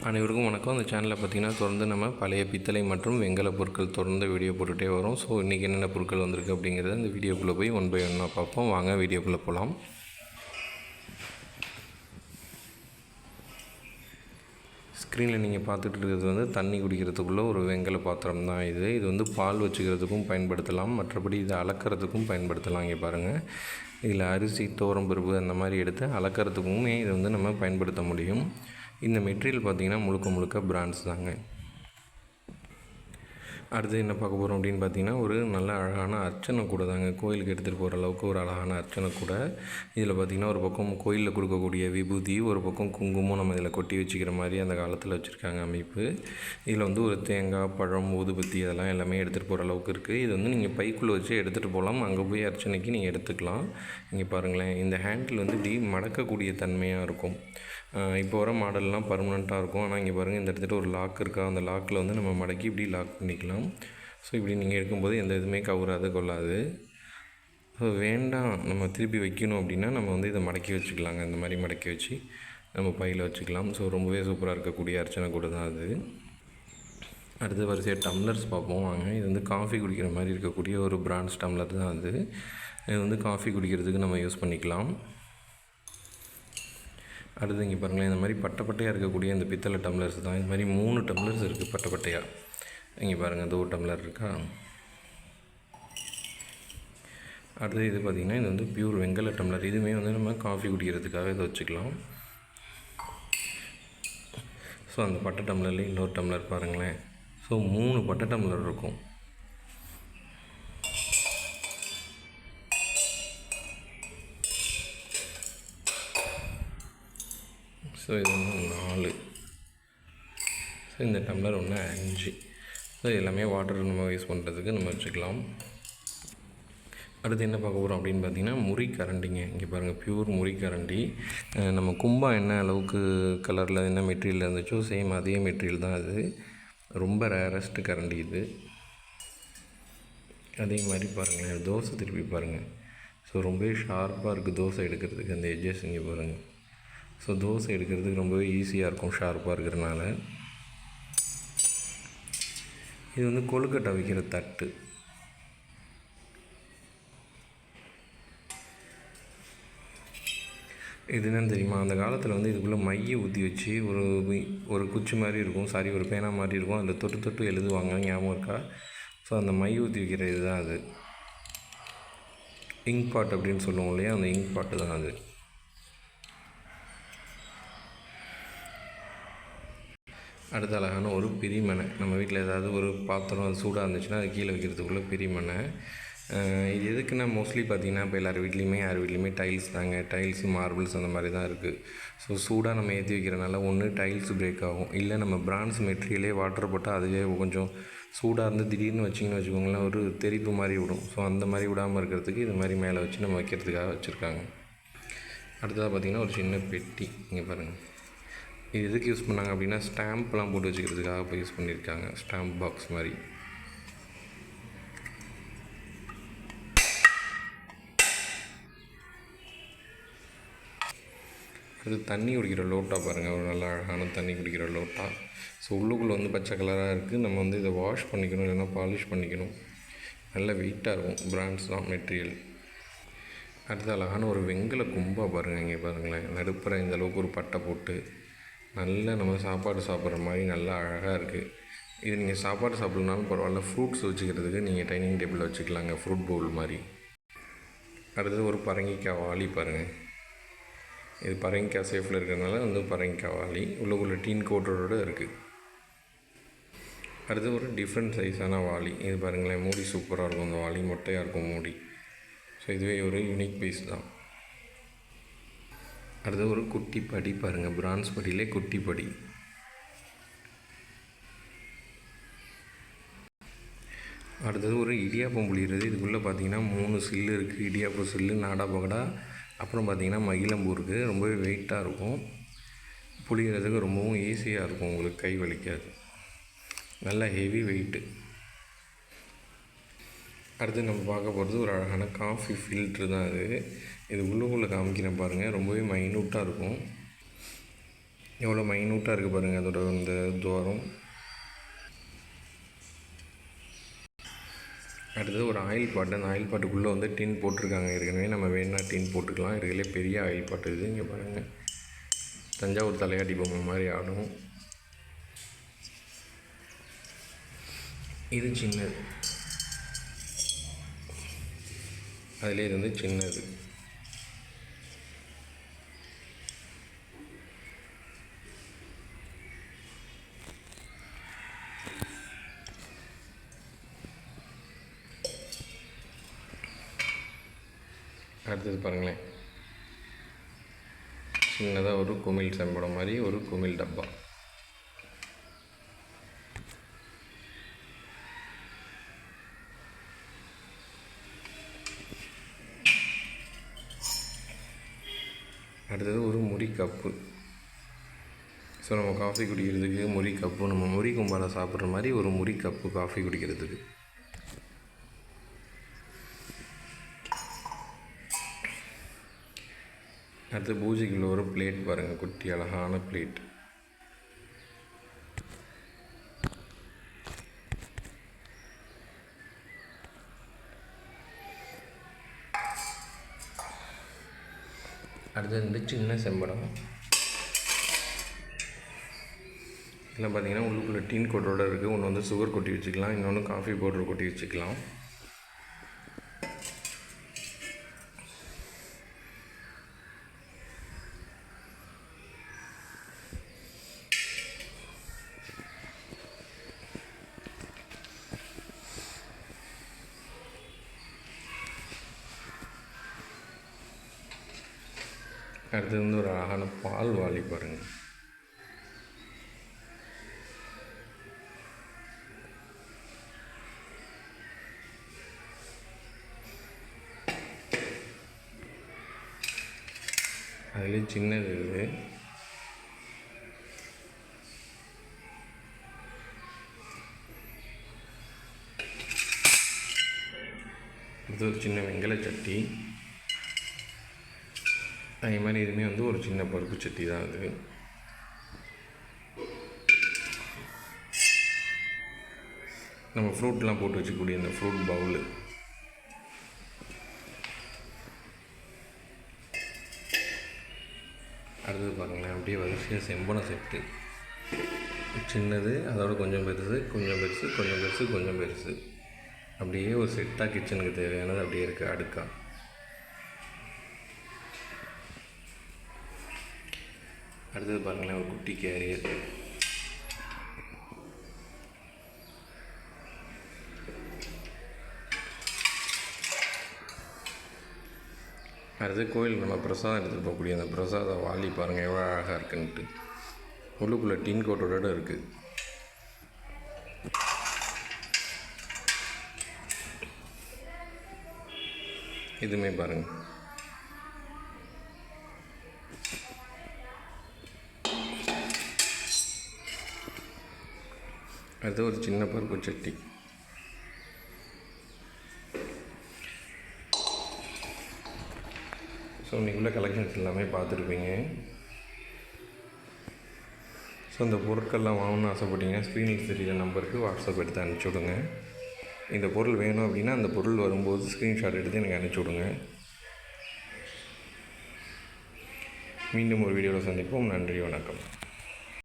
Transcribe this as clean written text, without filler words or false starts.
அனைவருக்கும் வணக்கம். அந்த சேனலில் பார்த்திங்கன்னா தொடர்ந்து நம்ம பழைய பித்தளை மற்றும் வெங்கல பொருட்கள் தொடர்ந்து வீடியோ போட்டுகிட்டே வரும். ஸோ இன்றைக்கி என்னென்ன பொருட்கள் வந்திருக்கு அப்படிங்கிறத இந்த வீடியோக்குள்ளே போய் ஒன் பை ஒன்னாக பார்ப்போம். வாங்க வீடியோக்குள்ளே போகலாம். ஸ்க்ரீனில் நீங்கள் பார்த்துட்டு இருக்கிறது வந்து தண்ணி குடிக்கிறதுக்குள்ளே ஒரு வெங்கல பாத்திரம் தான் இது. இது வந்து பால் வச்சுக்கிறதுக்கும் பயன்படுத்தலாம், மற்றபடி இதை அளக்கிறதுக்கும் பயன்படுத்தலாம். இங்கே பாருங்கள், இதில் அரிசி, துவரம்பருப்பு அந்த மாதிரி எடுத்து அளக்கிறதுக்குமே இதை வந்து நம்ம பயன்படுத்த முடியும். இந்த மெட்டீரியல் பார்த்திங்கன்னா முழுக்க பிராண்ட்ஸ் தாங்க. அடுத்து என்ன பார்க்க போகிறோம் அப்படின்னு பார்த்திங்கன்னா, ஒரு நல்ல அழகான அர்ச்சனை கூட தாங்க. கோயிலுக்கு எடுத்துகிட்டு போகிற அளவுக்கு ஒரு அழகான அர்ச்சனை கூட. இதில் பார்த்திங்கன்னா ஒரு பக்கம் கோயிலில் கொடுக்கக்கூடிய விபூதி, ஒரு பக்கம் குங்குமம் நம்ம இதில் கொட்டி வச்சுக்கிற மாதிரி அந்த காலத்தில் வச்சுருக்காங்க அமைப்பு. இதில் வந்து ஒரு தேங்காய், பழம், ஊதுபத்தி அதெல்லாம் எல்லாமே எடுத்துகிட்டு போகிற அளவுக்கு இருக்குது. இது வந்து நீங்கள் பைக்குள்ளே வச்சு எடுத்துகிட்டு போகலாம். அங்கே போய் அர்ச்சனைக்கு நீங்கள் எடுத்துக்கலாம். இங்கே பாருங்களேன், இந்த ஹேண்டில் வந்து இப்படி மடக்கக்கூடிய தன்மையாக இருக்கும். இப்போ வர மாடல்லாம் பர்மனெண்ட்டாக இருக்கும். ஆனால் இங்கே பாருங்கள், இந்த இடத்துல ஒரு லாக் இருக்கா, அந்த லாக்கில் வந்து நம்ம மடக்கி இப்படி லாக் பண்ணிக்கலாம். ஸோ இப்படி நீங்கள் எடுக்கும்போது எந்த இதுவுமே கவுராது கொள்ளாது. ஸோ வேண்டாம் நம்ம திருப்பி வைக்கணும் அப்படின்னா நம்ம வந்து இதை மடக்கி வச்சுக்கலாங்க. இந்த மாதிரி மடக்கி வச்சு நம்ம பையில் வச்சுக்கலாம். ஸோ ரொம்பவே சூப்பராக இருக்கக்கூடிய அர்ச்சனை கூட தான் அது. அடுத்த வரிசையாக டம்ளர்ஸ் பார்ப்போம் வாங்க. இது வந்து காஃபி குடிக்கிற மாதிரி இருக்கக்கூடிய ஒரு பிராண்ட்ஸ் டம்ளர் தான் அது. இது வந்து காஃபி குடிக்கிறதுக்கு நம்ம யூஸ் பண்ணிக்கலாம். அடுத்து இங்கே பாருங்களேன், இந்த மாதிரி பட்டையாக இருக்கக்கூடிய இந்த பித்தளை டம்ளர்ஸ் தான். இது மாதிரி 3 டம்ளர்ஸ் இருக்குது பட்டையாக. இங்கே பாருங்கள், அது ஒரு டம்ளர் இருக்கா. அடுத்து இது பார்த்திங்கன்னா, இது வந்து பியூர் வெங்கல டம்ளர். இதுவுமே வந்து நம்ம காஃபி குடிக்கிறதுக்காக இதை வச்சுக்கலாம். ஸோ அந்த பட்டை டம்ளர்லேயே இன்னொரு டம்ளர் பாருங்களேன். ஸோ 3 பட்டை டம்ளர் இருக்கும். ஸோ இது வந்து 4. ஸோ இந்த டம்ளர் ஒன்று 5. ஸோ எல்லாமே வாட்டர் நம்ம யூஸ் பண்ணுறதுக்கு நம்ம வச்சுக்கலாம். அடுத்து என்ன பார்க்க போகிறோம் அப்படின்னு பார்த்திங்கன்னா, முறி கரண்டிங்க. இங்கே பாருங்கள், பியூர் முறி கரண்டி. நம்ம கும்பம் என்ன அளவுக்கு கலரில் என்ன மெட்டீரியல் இருந்துச்சோ சேம் அதே மெட்டீரியல் தான் அது. ரொம்ப ரேரஸ்ட் கரண்டி இது. அதே மாதிரி பாருங்கள், தோசை திருப்பி பாருங்கள். ஸோ ரொம்பவே ஷார்ப்பாக இருக்குது தோசை எடுக்கிறதுக்கு. அந்த எட்ஜஸ் இங்கே பாருங்கள். ஸோ தோசை எடுக்கிறதுக்கு ரொம்பவே ஈஸியாக இருக்கும் ஷார்ப்பாக இருக்கிறனால. இது வந்து கொழுக்கட்டை வைக்கிற தட்டு. இது என்னன்னு தெரியுமா, அந்த காலத்தில் வந்து இதுக்குள்ளே மையை ஊற்றி வச்சு ஒரு குச்சி மாதிரி இருக்கும், ஒரு பேனா மாதிரி இருக்கும், அதில் தொட்டு எழுதுவாங்க, ஞாபகம் இருக்கா? ஸோ அந்த மை ஊற்றி வைக்கிற இதுதான் அது. இங்க் பாட் அப்படின்னு சொல்லுவோம் இல்லையா, அந்த இங்க் பாட்டு தான் அது. அடுத்த அழகான ஒரு பிரிமனை. நம்ம வீட்டில் ஏதாவது ஒரு பாத்திரம் அது சூடாக இருந்துச்சுன்னா அது கீழே வைக்கிறதுக்குள்ளே பிரிமனை. இது எதுக்குன்னா மோஸ்ட்லி பார்த்திங்கன்னா இப்போ யார் வீட்லேயுமே டைல்ஸ் தாங்க. டைல்ஸ், மார்பிள்ஸ் அந்த மாதிரி தான் இருக்குது. ஸோ சூடாக நம்ம ஏற்றி வைக்கிறனால ஒன்று டைல்ஸ் பிரேக் ஆகும், இல்லை நம்ம பிராண்ட்ஸ் மெட்டீரியலே வாட்டர் போட்டால் அதுவே கொஞ்சம் சூடாக இருந்து திடீர்னு வச்சிங்கன்னு வச்சுக்கோங்களேன், ஒரு தெறிப்பு மாதிரி விடும். ஸோ அந்த மாதிரி விடாமல் இருக்கிறதுக்கு இது மாதிரி மேலே வச்சு நம்ம வைக்கிறதுக்காக வச்சுருக்காங்க. அடுத்ததாக பார்த்திங்கன்னா ஒரு சின்ன பெட்டி. இங்கே பாருங்கள், இது எதுக்கு யூஸ் பண்ணாங்க அப்படின்னா ஸ்டாம்ப்லாம் போட்டு வச்சுக்கிறதுக்காக இப்போ யூஸ் பண்ணியிருக்காங்க. ஸ்டாம்ப் பாக்ஸ் மாதிரி. அது தண்ணி குடிக்கிற லோட்டா பாருங்கள், ஒரு நல்ல அழகான தண்ணி குடிக்கிற லோட்டா. ஸோ உள்ளுக்குள்ளே வந்து பச்சை கலராக இருக்குது. நம்ம வந்து இதை வாஷ் பண்ணிக்கணும், இல்லைன்னா பாலிஷ் பண்ணிக்கணும். நல்ல வெயிட்டாக இருக்கும், பிராண்ட்ஸ் தான் மெட்டீரியல். அடுத்து அழகான ஒரு வெங்கல கும்பா பாருங்கள். இங்கே பாருங்களேன், நடுப்புற இந்த அளவுக்கு ஒரு பட்டை போட்டு நல்லா நம்ம சாப்பாடு சாப்பிட்ற மாதிரி நல்லா அழகாக இருக்குது. இது நீங்கள் சாப்பாடு சாப்பிட்லனாலும் பரவாயில்ல, ஃப்ரூட்ஸ் வச்சுக்கிறதுக்கு நீங்கள் டைனிங் டேபிளில் வச்சுக்கலாங்க, ஃப்ரூட் பவுல் மாதிரி. அடுத்தது ஒரு பரங்கிக்காய் வாளி பாருங்கள். இது பரங்கிக்காய் சேஃபில் இருக்கிறதுனால வந்து பரங்கிக்காய் வாளி உள்ளுக்குள்ளே டீன் கோட்டரோடு இருக்குது. அடுத்து ஒரு டிஃப்ரெண்ட் சைஸான வாளி. இது பாருங்களேன், மூடி சூப்பராக இருக்கும். அந்த வாளி மொட்டையாக இருக்கும் மூடி. ஸோ இதுவே ஒரு யூனிக் பீஸ் தான். அடுத்து ஒரு குட்டி படி பாருங்கள், பிரான்ஸ் படியிலே குட்டி படி. அடுத்தது ஒரு இடியாப்பம் புளிகிறது. இதுக்குள்ளே பார்த்திங்கன்னா 3 சில்லு இருக்குது. இடியாப்பம் சில்லு, நாடா பகடா, அப்புறம் பார்த்திங்கன்னா மகிழம்பூ இருக்குது. ரொம்பவே வெயிட்டாக இருக்கும். புளிகிறதுக்கு ரொம்பவும் ஈஸியாக இருக்கும், உங்களுக்கு கை வலிக்காது. நல்ல ஹெவி வெயிட்டு. அடுத்து நம்ம பார்க்க போகிறது ஒரு அழகான காஃபி ஃபில்ட்ரு தான் இது. இது உள்ளுக்குள்ளே காமிக்கிறேன் பாருங்கள், ரொம்பவே மைனூட்டாக இருக்கும். எவ்வளோ மைனூட்டாக இருக்குது பாருங்கள் அதோட இந்த துவாரம். அடுத்தது ஒரு ஆயில் பாட்டு. அந்த ஆயில் பாட்டுக்குள்ளே வந்து டின் போட்டிருக்காங்க ஏற்கனவே. நம்ம வேணுன்னா டின் போட்டுக்கலாம். இதுலேயே பெரிய ஆயில் பாட்டு இது. இங்கே பாருங்கள், தஞ்சாவூர் தலையாட்டி பொம்மை மாதிரி ஆடும். இது சின்னது, அதிலே இது வந்து சின்னது. அடுத்தது பாருங்களேன், சின்னதாக ஒரு குமிழ் செம்படம் மாதிரி ஒரு குமிழ் டப்பா. அடுத்தது ஒரு முறி கப்பு. ஸோ நம்ம காஃபி குடிக்கிறதுக்கு முறி கப்பு, நம்ம முறி கும்பால சாப்பிட்ற மாதிரி ஒரு முறி கப்பு காஃபி குடிக்கிறதுக்கு. அடுத்து பூஜைக்குள்ள ஒரு பிளேட் பாருங்கள், குட்டி அழகான பிளேட். அடுத்தது வந்து சின்ன செம்படம். இதில் பார்த்தீங்கன்னா உள்ளுக்குள்ளே டீன் கோட்டோட இருக்குது. ஒன்று வந்து சுகர் கொட்டி வச்சுக்கலாம், இன்னொன்று காஃபி பவுடர் கொட்டி வச்சுக்கலாம். அடுத்தது வந்து ஒரு அழகான பால் வாளி பாருங்கள். அதுலேயே சின்னது இது. இது ஒரு சின்ன வெங்கல சட்டி. அதே மாதிரி இதுவுமே வந்து ஒரு சின்ன பருப்பு சட்டி தான் அது. நம்ம ஃப்ரூட்லாம் போட்டு வச்சுக்கூடிய இந்த ஃப்ரூட் பவுலு. அடுத்தது பாருங்களேன், அப்படியே வரிசையாக செம்பனம் செட்டு. சின்னது, அதோட கொஞ்சம் பெருசு, கொஞ்சம் பெருசு, கொஞ்சம் பெருசு, கொஞ்சம் பெருசு. அப்படியே ஒரு செட்டாக கிச்சனுக்கு தேவையானது அப்படியே இருக்குது அடுக்கா. அடுத்தது பாருங்களேன், ஒரு குட்டி கேரியர். அடுத்து கோயிலுக்கு நம்ம பிரசாதம் எடுத்துகிட்டு போகக்கூடிய அந்த பிரசாத வாளி பாருங்கள் எவ்வளோ அழகாக இருக்குன்ட்டு. உள்ளுக்குள்ளே டீன் கோட்டோட இருக்குது. இதுவுமே பாருங்கள். அது ஒரு சின்ன பருப்பு சட்டி. ஸோ இன்றைக்கி உள்ள கலெக்ஷன்ஸ் எல்லாமே பார்த்துருப்பீங்க. ஸோ இந்த பொருட்கள்லாம் வாங்கணும்னு ஆசைப்பட்டீங்கன்னா ஸ்க்ரீனில் தெரியிற நம்பருக்கு வாட்ஸ்அப் எடுத்து அனுப்பிச்சி விடுங்க. இந்த பொருள் வேணும் அப்படின்னா அந்த பொருள் வரும்போது ஸ்க்ரீன்ஷாட் எடுத்து எனக்கு அனுப்பிச்சி விடுங்க. மீண்டும் ஒரு வீடியோவில் சந்திப்போம். நன்றி, வணக்கம்.